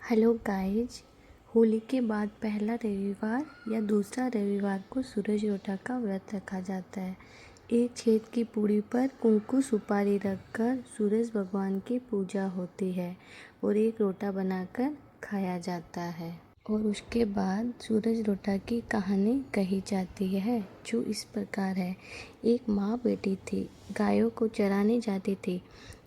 Hello guys. Holi के बाद पहला रविवार या दूसरा रविवार को सूरज रोटा का व्रत रखा जाता है। एक छेद की पूड़ी पर कुंकू सुपारी रखकर सूरज भगवान की पूजा होती है और एक रोटा बनाकर खाया जाता है। और उसके बाद सूरज रोटा की कहानी कही जाती है जो इस प्रकार है। एक माँ बेटी थी, गायों को चराने जाती थी।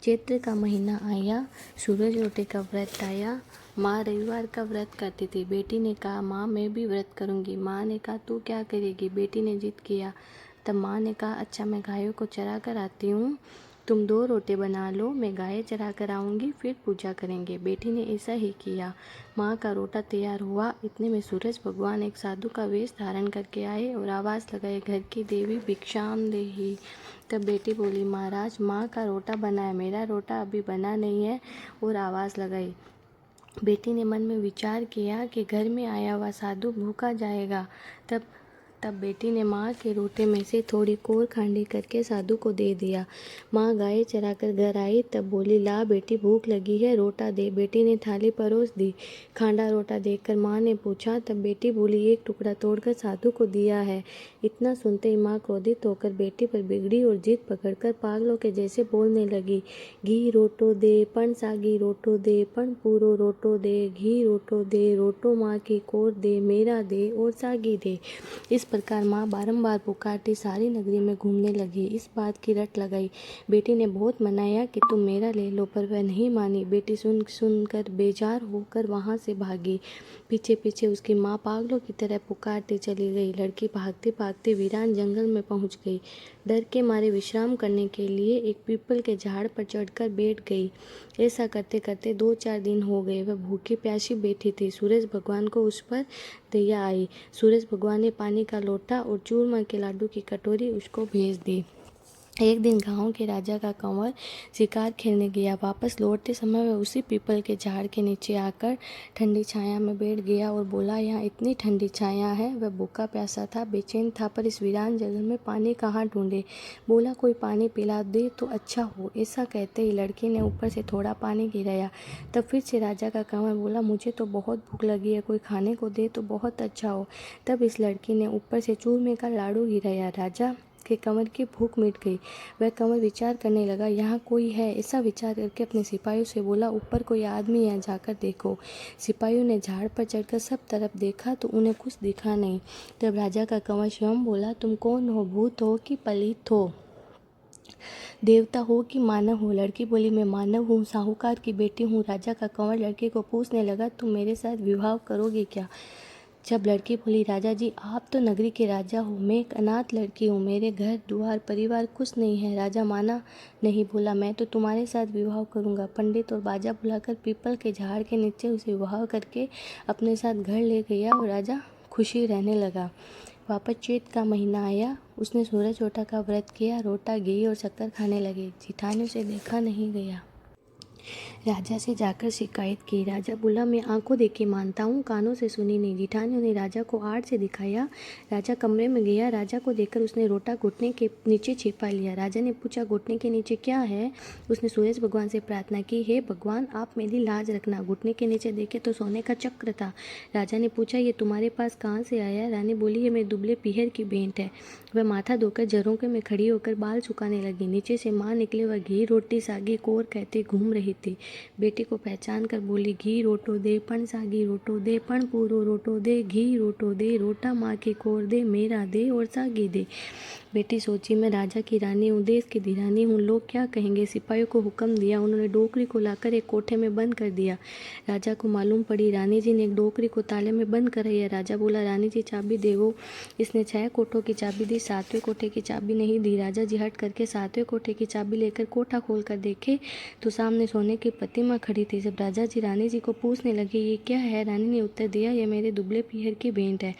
चैत्र का महीना आया, सूरज रोटे का व्रत आया। माँ रविवार का व्रत करती थी। बेटी ने कहा, माँ मैं भी व्रत करूँगी। माँ ने कहा, तू क्या करेगी? बेटी ने जिद किया। तब माँ ने कहा, अच्छा मैं गायों को चरा कर आती हूँ, तुम 2 रोटे बना लो, मैं गाय चरा कर आऊँगी, फिर पूजा करेंगे। बेटी ने ऐसा ही किया। माँ का रोटा तैयार हुआ। इतने में सूरज भगवान एक साधु का वेश धारण करके आए और आवाज़ लगाए, घर की देवी भिक्षाम देही। तब बेटी बोली, महाराज माँ का रोटा बना है, मेरा रोटा अभी बना नहीं है, और आवाज़ लगाई। बेटी ने मन में विचार किया कि घर में आया हुआ साधु भूखा जाएगा। तब बेटी ने माँ के रोटे में से थोड़ी कोर खांडी करके साधु को दे दिया। माँ गाय चराकर घर आई, तब बोली, ला बेटी भूख लगी है, रोटा दे। बेटी ने थाली परोस दी। खांडा रोटा देखकर माँ ने पूछा। तब बेटी बोली, एक टुकड़ा तोड़कर साधु को दिया है। इतना सुनते ही माँ क्रोधित होकर बेटी पर बिगड़ी और जिद पकड़कर पागलों के जैसे बोलने लगी, घी रोटो दे, पण सागी रोटो दे, पण पूरो रोटो दे, घी रोटो दे, रोटो माँ की कोर दे, मेरा दे और सागी दे। इस प्रकार माँ बारंबार पुकारती सारी नगरी में घूमने लगी। इस बात की रट लगाई। बेटी ने बहुत मनाया कि तुम मेरा ले लो, पर वह नहीं मानी। बेटी सुनकर बेजार होकर वहाँ से भागी। पीछे पीछे उसकी माँ पागलों की तरह पुकारती चली गई। लड़की भागते भागते वीरान जंगल में पहुँच गई। डर के मारे विश्राम करने के लिए एक पीपल के झाड़ पर चढ़कर बैठ गई। ऐसा करते करते 2-4 दिन हो गए। वह भूखी प्यासी बैठी थी। सूरज भगवान को उस पर दया आई। सूरज भगवान ने पानी का लोटा और चूरमा के लाडू की कटोरी उसको भेज दी। एक दिन गांव के राजा का कंवर शिकार खेलने गया। वापस लौटते समय वह उसी पीपल के झाड़ के नीचे आकर ठंडी छाया में बैठ गया और बोला, यहाँ इतनी ठंडी छाया है। वह भूखा प्यासा था, बेचैन था, पर इस वीरान जंगल में पानी कहाँ ढूंढे। बोला, कोई पानी पिला दे तो अच्छा हो। ऐसा कहते ही लड़की ने ऊपर से थोड़ा पानी गिराया। तब फिर से राजा का कंवर बोला, मुझे तो बहुत भूख लगी है, कोई खाने को दे तो बहुत अच्छा हो। तब इस लड़की ने ऊपर से चूरमे का लाडू गिराया। राजा के कंवर की भूख मिट गई। वह कंवर विचार करने लगा, यहाँ कोई है। ऐसा विचार करके अपने सिपाहियों से बोला, ऊपर कोई आदमी है, जाकर देखो। सिपाहियों ने झाड़ पर चढ़कर सब तरफ देखा तो उन्हें कुछ दिखा नहीं। तब राजा का कंवर स्वयं बोला, तुम कौन हो? भूत हो कि पलित हो? देवता हो कि मानव हो? लड़की बोली, मैं मानव हूँ, साहूकार की बेटी हूँ। राजा का कंवर लड़की को पूछने लगा, तुम मेरे साथ विवाह करोगे क्या? जब लड़की बोली, राजा जी आप तो नगरी के राजा हो, मैं एक अनाथ लड़की हूँ, मेरे घर द्वार परिवार कुछ नहीं है। राजा माना नहीं, बोला, मैं तो तुम्हारे साथ विवाह करूँगा। पंडित और बाजा बुलाकर पीपल के झाड़ के नीचे उसे विवाह करके अपने साथ घर ले गया और राजा खुशी रहने लगा। वापस चैत का महीना आया। उसने सूरज रोटा का व्रत किया। रोटा, घी और शक्कर खाने लगे। जिठानी उसे देखा नहीं गया। राजा से जाकर शिकायत की। राजा बोला, मैं आंखों देखे मानता हूँ, कानों से सुनी नहीं। जिठानियों ने राजा को आड़ से दिखाया। राजा कमरे में गया। राजा को देखकर उसने रोटा घुटने के नीचे छिपा लिया। राजा ने पूछा, घुटने के नीचे क्या है? उसने सूरज भगवान से प्रार्थना की, हे भगवान आप मेरी लाज रखना। घुटने के नीचे देखे तो सोने का चक्र था। राजा ने पूछा, ये तुम्हारे पास कहाँ से आया? रानी बोली, ये मेरे दुबले पीहर की भेंट है। वह माथा धोकर झरोके में खड़ी होकर बाल सुखाने लगी। नीचे से माँ निकले। वह घी रोटी सागी कोर कहते घूम रही थी। बेटी को पहचान कर बोली, घी रोटो दे, पण सागी रोटो दे, पण पूरो रोटो दे, घी रोटो दे, रोटा माँ की कोर दे, मेरा दे और सागी दे। बेटी सोची, मैं राजा की रानी हूँ, देश की धीरानी हूँ, लोग क्या कहेंगे। सिपाहियों को हुक्म दिया। उन्होंने डोकरी को लाकर एक कोठे में बंद कर दिया। राजा को मालूम पड़ी। रानी जी ने एक डोकरी को ताले में बंद कराया। राजा बोला, रानी जी चाबी देवो। इसने 6 कोठों की चाबी दी, 7वें कोठे की चाबी नहीं दी। राजा जी हट करके 7वें कोठे की चाबी लेकर कोठा खोल कर देखे तो सामने सोने की प्रतिमा खड़ी थी। जब राजा जी रानी जी को पूछने लगे, ये क्या है? रानी ने उत्तर दिया, ये मेरे दुबले पीहर की भेंट है।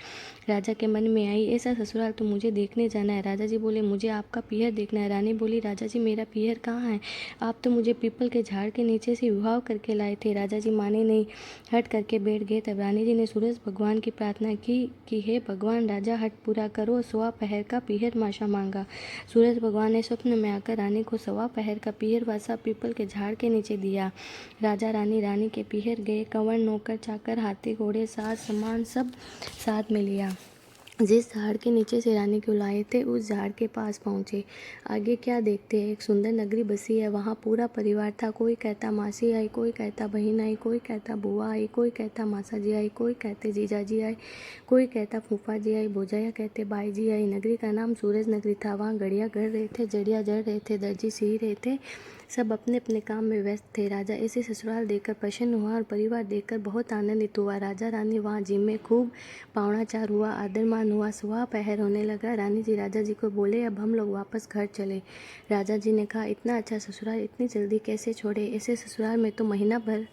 राजा के मन में आई, ऐसा ससुराल तो मुझे देखने जाना है। राजा राजा जी बोले मुझे आपका पीहर देखना है। रानी बोली राजा जी मेरा पीहर कहाँ है, आप तो मुझे पीपल के झाड़ के नीचे से विवाह करके लाए थे। राजा जी माने नहीं, हट करके बैठ गए। तब रानी जी ने सूरज भगवान की प्रार्थना की कि हे भगवान राजा हट पूरा करो, सवा पहर का पीहर माशा मांगा। सूरज भगवान ने स्वप्न में आकर रानी को सवा पहर का पीहर वासा पीपल के झाड़ के नीचे दिया। राजा रानी के पीहर गए, कंवर नौकर चाकर हाथी घोड़े साज सामान सब साथ में लिया। जिस झाड़ के नीचे से रानी को लाए थे उस झाड़ के पास पहुँचे। आगे क्या देखते हैं, एक सुंदर नगरी बसी है, वहाँ पूरा परिवार था। कोई कहता मासी आई, कोई कहता बहन आई, कोई कहता बुआ आई, कोई कहता मासा जी आई, कोई कहते जीजा जी आई, कोई कहता फूफा जी आई, भोजैया कहते बाई जी आई। नगरी का नाम सूरज नगरी था। वहाँ गड़िया गढ़ रहे थे, जड़िया जड़ रहे थे, दर्जी सी रहे थे, सब अपने अपने काम में व्यस्त थे। राजा इसे ससुराल देखकर प्रसन्न हुआ और परिवार देखकर बहुत आनंदित हुआ। राजा रानी वहाँ जिम खूब पावनाचार हुआ, आदर मान हुआ। सुबह पहर होने लगा। रानी जी राजा जी को बोले अब हम लोग वापस घर चले। राजा जी ने कहा इतना अच्छा ससुराल इतनी जल्दी कैसे छोड़े, ऐसे ससुराल में तो महीना भर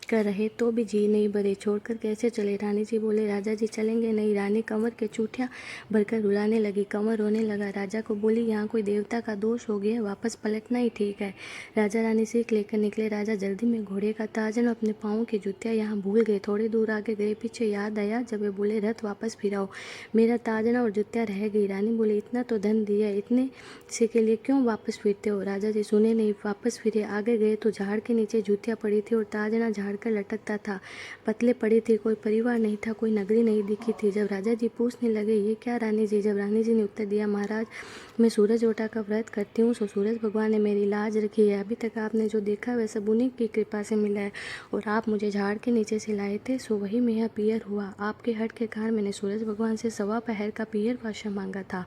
कर रहे तो भी जी नहीं भरे, छोड़कर कैसे चले। रानी जी बोले राजा जी चलेंगे नहीं। रानी कंवर के चूठिया भरकर रुलाने लगी। कंवर रोने लगा। राजा को बोली यहाँ कोई देवता का दोष हो गया, वापस पलटना ही ठीक है। राजा रानी सीख लेकर निकले। राजा जल्दी में घोड़े का ताजन और अपने पाँव की जुतियाँ यहाँ भूल गए। थोड़ी दूर आगे गए, पीछे याद आया जब वे बोले रथ वापस फिराओ, मेरा ताजना और जुतियाँ रह गई। रानी बोली इतना तो धन दिया, इतने से के लिए क्यों वापस फिरते हो। राजा जी सुने नहीं, वापस फिरे। आगे गए तो झाड़ के नीचे जुतियाँ पड़ी थी और ताजना झाड़ कर लटकता था, पतले पड़ी थी। कोई परिवार नहीं था, कोई नगरी नहीं दिखी थी। जब राजा जी पूछने लगे ये क्या रानी जी, जब रानी जी ने उत्तर दिया महाराज मैं सूरज ओटा का व्रत करती हूँ, सो सूरज भगवान ने मेरी लाज रखी है। अभी तक आपने जो देखा वह सब उन्हीं की कृपा से मिला है, और आप मुझे झाड़ के नीचे से लाए थे, सो वही मेरा पीहर हुआ। आपके हट के कारण मैंने सूरज भगवान से सवा पहर का पीहर भाषा मांगा था।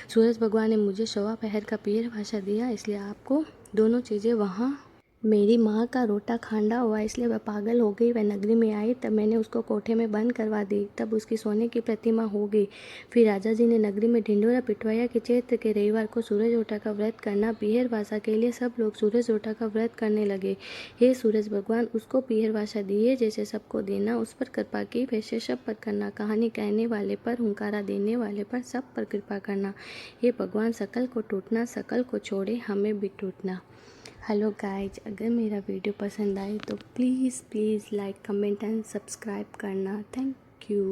सूरज भगवान ने मुझे सवा पहर का पीहर भाषा दिया, इसलिए आपको दोनों चीज़ें वहाँ मेरी माँ का रोटा खांडा हुआ, इसलिए वह पागल हो गई। वह नगरी में आई, तब मैंने उसको कोठे में बंद करवा दी, तब उसकी सोने की प्रतिमा हो गई। फिर राजा जी ने नगरी में ढिंढोरा पिटवाया कि चैत्र के रविवार को सूरज ओटा का व्रत करना। पीहर भाषा के लिए सब लोग सूरज ओटा का व्रत करने लगे। हे सूरज भगवान उसको पीहर भाषा दिए, जैसे सबको देना, उस पर कृपा की वैसे सब पर करना। कहानी कहने वाले पर, हुंकारा देने वाले पर, सब पर कृपा करना। हे भगवान सकल को टूटना, सकल को छोड़े हमें भी टूटना। हेलो गाइज, अगर मेरा वीडियो पसंद आए तो please like comment and subscribe करना। Thank you.